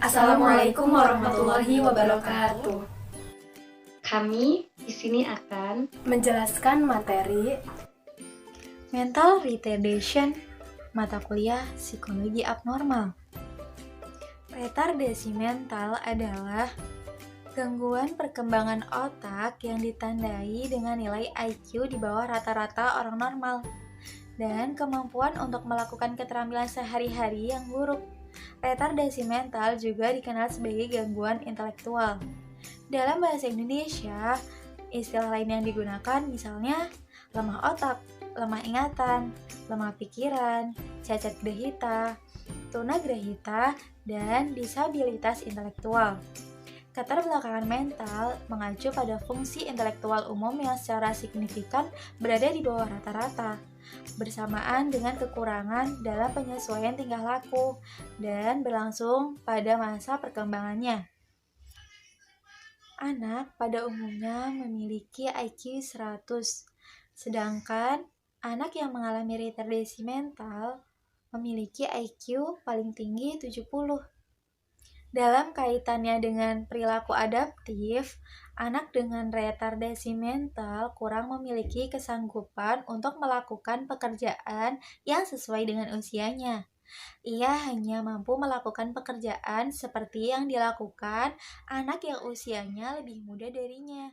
Assalamualaikum warahmatullahi wabarakatuh. Kami di sini akan Menjelaskan materi Mental retardation, mata kuliah psikologi abnormal. Retardasi mental adalah gangguan perkembangan otak yang ditandai dengan nilai IQ di bawah rata-rata orang normal dan kemampuan untuk melakukan keterampilan sehari-hari yang buruk. Retardasi mental juga dikenal sebagai gangguan intelektual. Dalam bahasa Indonesia, istilah lain yang digunakan misalnya lemah otak, lemah ingatan, lemah pikiran, cacat grahita, tunagrahita, dan disabilitas intelektual. Keterbelakangan mental mengacu pada fungsi intelektual umum yang secara signifikan berada di bawah rata-rata, bersamaan dengan kekurangan dalam penyesuaian tingkah laku dan berlangsung pada masa perkembangannya. Anak pada umumnya memiliki IQ 100, sedangkan anak yang mengalami retardasi mental memiliki IQ paling tinggi 70. Dalam kaitannya dengan perilaku adaptif, anak dengan retardasi mental kurang memiliki kesanggupan untuk melakukan pekerjaan yang sesuai dengan usianya. Ia hanya mampu melakukan pekerjaan seperti yang dilakukan anak yang usianya lebih muda darinya.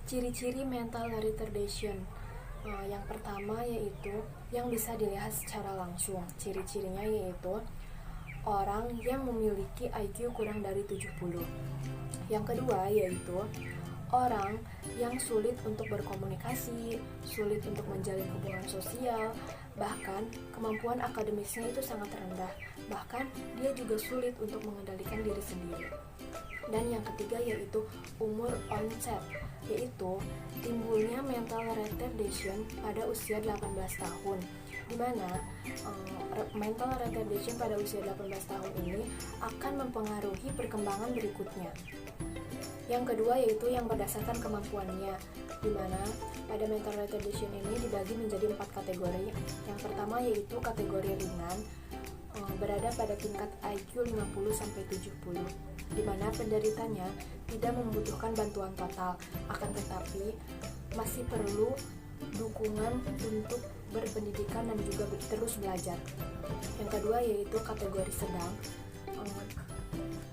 ciri-ciri mental retardation. Yang pertama yaitu yang bisa dilihat secara langsung. Ciri-cirinya yaitu orang yang memiliki IQ kurang dari 70. Yang kedua yaitu orang yang sulit untuk berkomunikasi, sulit untuk menjalin hubungan sosial, bahkan kemampuan akademisnya itu sangat rendah. Bahkan dia juga sulit untuk mengendalikan diri sendiri. Dan yang ketiga yaitu umur onset, yaitu timbulnya mental retardation pada usia 18 tahun, di mana mental retardation pada usia 18 tahun ini akan mempengaruhi perkembangan berikutnya. Yang kedua yaitu yang berdasarkan kemampuannya, di mana pada mental retardation ini dibagi menjadi 4 kategori. Yang pertama yaitu kategori ringan, berada pada tingkat IQ 50-70, di mana penderitanya tidak membutuhkan bantuan total, akan tetapi masih perlu dukungan untuk berpendidikan dan juga terus belajar. Yang kedua yaitu kategori sedang.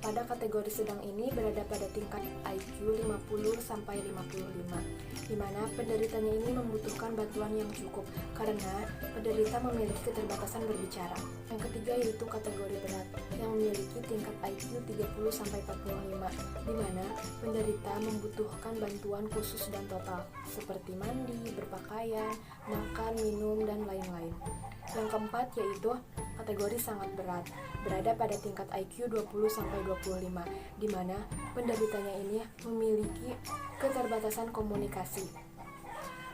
Pada kategori sedang ini berada pada tingkat IQ 50-55, di mana penderitanya ini membutuhkan bantuan yang cukup karena penderita memiliki keterbatasan berbicara. Yang ketiga yaitu kategori berat yang memiliki tingkat IQ 30-45, di mana penderita membutuhkan bantuan khusus dan total seperti mandi, berpakaian, makan, minum, dan lain-lain. Yang keempat yaitu kategori sangat berat, berada pada tingkat IQ 20-25, di mana penderitanya ini memiliki keterbatasan komunikasi.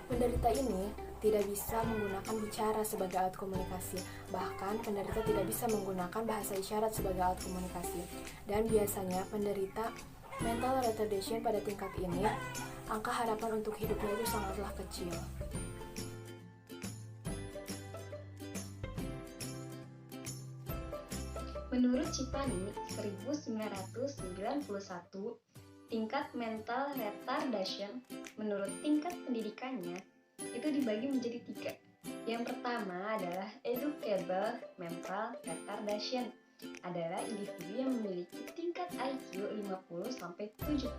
Penderita ini tidak bisa menggunakan bicara sebagai alat komunikasi, bahkan penderita tidak bisa menggunakan bahasa isyarat sebagai alat komunikasi. Dan biasanya penderita mental retardation pada tingkat ini, angka harapan untuk hidupnya itu sangatlah kecil. menurut Cipani 1991, tingkat mental retardation menurut tingkat pendidikannya itu dibagi menjadi 3. Yang pertama adalah educable mental retardation, adalah individu yang memiliki tingkat IQ 50-70.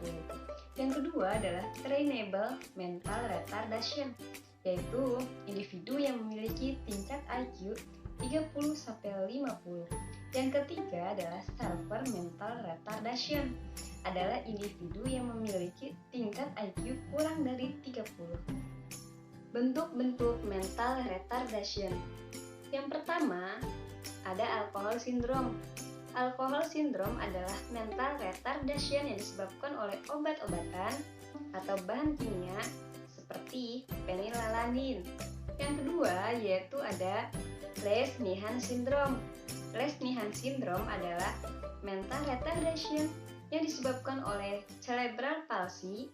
Yang kedua adalah trainable mental retardation, yaitu individu yang memiliki tingkat IQ 30-50. Yang ketiga adalah server mental retardation, adalah individu yang memiliki tingkat IQ kurang dari 30. Bentuk-bentuk mental retardation. Yang pertama, ada alcohol syndrome. Alcohol syndrome adalah mental retardation yang disebabkan oleh obat-obatan atau bahan kimia seperti fenilalanin. Yang kedua yaitu ada Lesch-Nyhan syndrome. Lesnihan Syndrome adalah mental retardation yang disebabkan oleh cerebral palsy.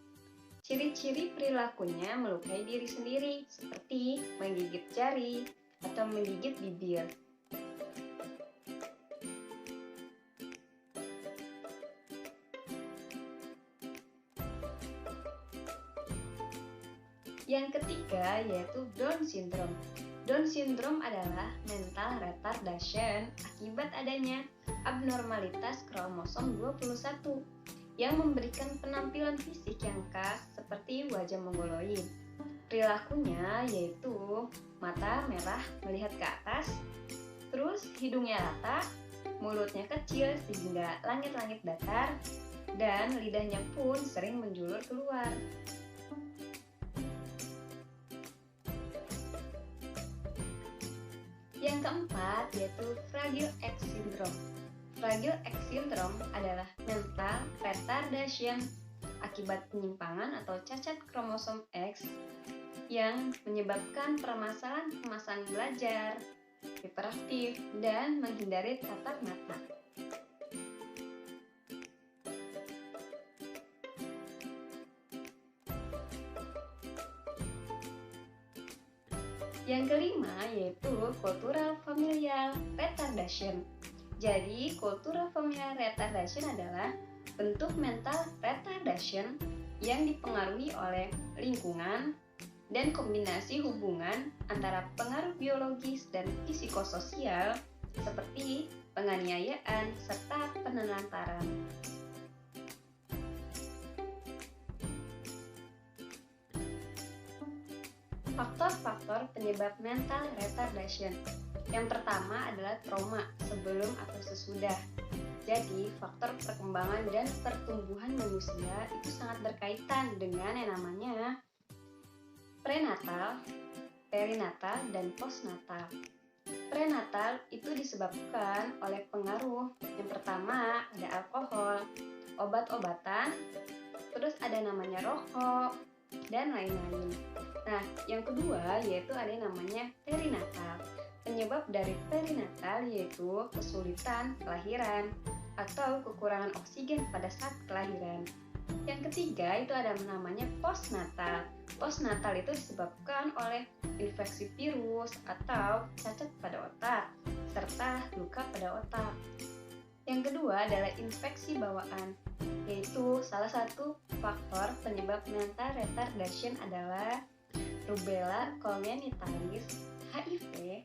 Ciri-ciri perilakunya melukai diri sendiri, seperti menggigit jari atau menggigit bibir. Yang ketiga yaitu Down syndrome. Down syndrome adalah mental retardation akibat adanya abnormalitas kromosom 21 yang memberikan penampilan fisik yang khas seperti wajah mongoloid. Perilakunya yaitu mata merah melihat ke atas, terus hidungnya rata, mulutnya kecil sehingga langit-langit datar, dan lidahnya pun sering menjulur keluar. Yang keempat yaitu Fragile X syndrome. Fragile X syndrome adalah mental retardation akibat penyimpangan atau cacat kromosom X yang menyebabkan permasalahan kemasan belajar, hiperaktif, dan menghindari tatap mata. Yang kelima yaitu cultural familial retardation. Jadi, cultural familial retardation adalah bentuk mental retardation yang dipengaruhi oleh lingkungan dan kombinasi hubungan antara pengaruh biologis dan psikososial seperti penganiayaan serta penelantaran. Faktor-faktor penyebab mental retardation. Yang pertama adalah trauma sebelum atau sesudah. Jadi, faktor perkembangan dan pertumbuhan manusia itu sangat berkaitan dengan yang namanya prenatal, perinatal, dan postnatal. Prenatal itu disebabkan oleh pengaruh. Yang pertama ada alkohol, obat-obatan, terus ada namanya rokok, dan lain-lain. Nah, yang kedua yaitu ada yang namanya perinatal. Penyebab dari perinatal yaitu kesulitan kelahiran atau kekurangan oksigen pada saat kelahiran. Yang ketiga itu ada namanya postnatal. Postnatal itu disebabkan oleh infeksi virus atau cacat pada otak serta luka pada otak. Yang kedua adalah infeksi bawaan, yaitu salah satu faktor penyebab mental retardation adalah rubella congenitalis, HIV,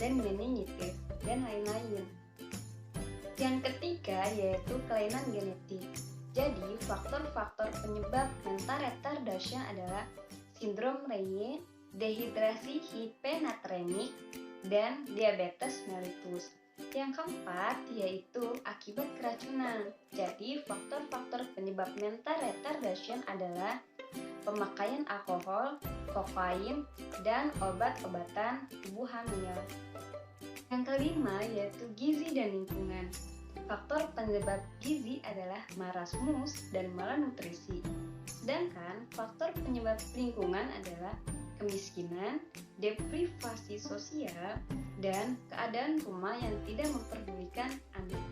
dan meningitis, dan lain-lain. Yang ketiga yaitu kelainan genetik. Jadi, faktor-faktor penyebab mental retardation adalah sindrom Reye, dehidrasi hipenatremik, dan diabetes mellitus. Yang keempat yaitu akibat keracunan. Jadi, faktor-faktor penyebab mental retardation adalah pemakaian alkohol, kokain, dan obat-obatan ibu hamil. Yang kelima yaitu gizi dan lingkungan. Faktor penyebab gizi adalah marasmus dan malnutrisi. Sedangkan faktor penyebab lingkungan adalah kemiskinan, deprivasi sosial, dan keadaan rumah yang tidak memperdulikan anak.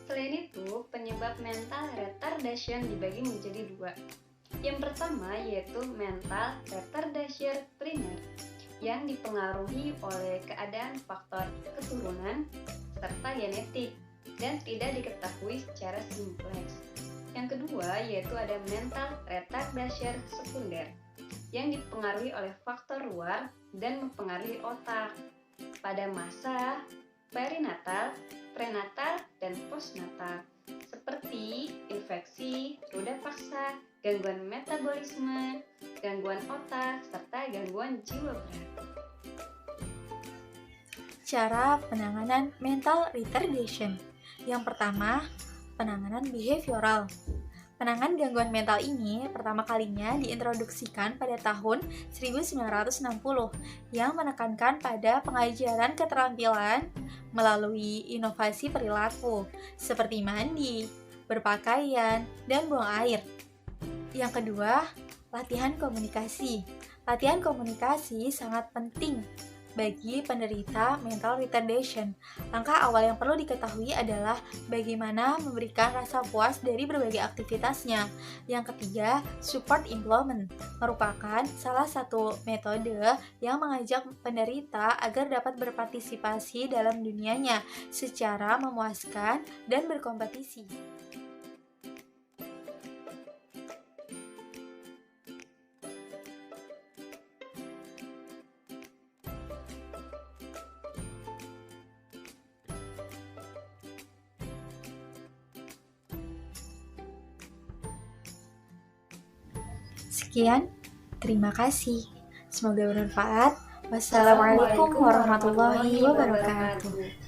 Selain itu, penyebab mental retardation dibagi menjadi dua. Yang pertama yaitu mental retardation primer yang dipengaruhi oleh keadaan faktor keturunan serta genetik dan tidak diketahui secara simpleks. Yang kedua yaitu ada mental retardation sekunder yang dipengaruhi oleh faktor luar dan mempengaruhi otak pada masa perinatal, prenatal, dan postnatal seperti infeksi, roda paksa, gangguan metabolisme, gangguan otak, serta gangguan jiwa berat. Cara penanganan mental retardation. Yang pertama, penanganan behavioral. Penanganan gangguan mental ini pertama kalinya diintroduksikan pada tahun 1960 yang menekankan pada pengajaran keterampilan melalui inovasi perilaku seperti mandi, berpakaian, dan buang air. Yang kedua, latihan komunikasi. Latihan komunikasi sangat penting bagi penderita mental retardation. Langkah awal yang perlu diketahui adalah bagaimana memberikan rasa puas dari berbagai aktivitasnya. Yang ketiga, support employment merupakan salah satu metode yang mengajak penderita agar dapat berpartisipasi dalam dunianya secara memuaskan dan berkompetisi. Sekian, terima kasih. Semoga bermanfaat. Wassalamualaikum warahmatullahi wabarakatuh.